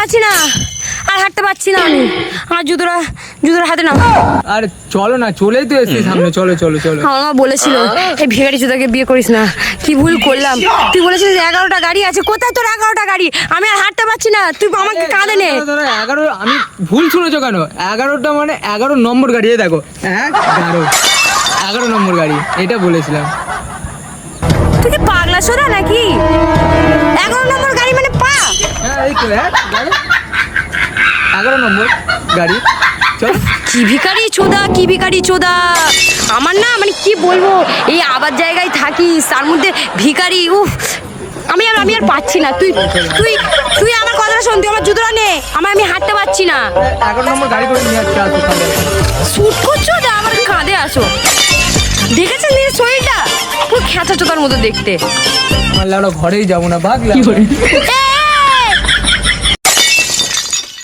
পারছি না, আর হাঁটতে পারছি না আমি। আমার জুতোটা হাতে নাও। আরে চলো না, চলেই তো এসছি সামনে, চলো চলো চলো। আমার মা বলেছিল এই ভিখারি চোদাকে বিয়ে করিস না, কি ভুল করলাম। তুই বলেছিস 11টা গাড়ি আছে, কোথায় তোর 11টা গাড়ি? আমি আর হাঁটতে পারছি না, তুই আমাকে কাঁদে নে। 11, আমি ভুল শুনেছো কেন? 11টা মানে 11 নম্বর গাড়ি, এই দেখো। হ্যাঁ 11 নম্বর গাড়ি, এটা বলেছিলাম। তুই কি পাগলা সোদা নাকি? 11 নম্বর গাড়ি মানে পা? হ্যাঁ এই তো, হ্যাঁ 11 নম্বর গাড়ি, চল। কি ভিখারি চোদা। আমার না মানে কি বলবো, এই আবার জায়গায় থাকিস, তার মধ্যে ভিখারি। উফ, আমি আর পাচ্ছি না। তুই আমার কথাটা শোন, তুই আমার জুতোটা নে, আমি হাঁটতে পারছি না। 11 নম্বর গাড়ি করে নিয়ে আসছে, আসো সামনে। শুট করছো না, আমার কাঁধে আসো। দেখেছেন নিজের শরীরটা পুরো খেঁচা চোদার মতো দেখতে। আমার লাউডা ঘরেই যাবো না, ভাগলাম। এই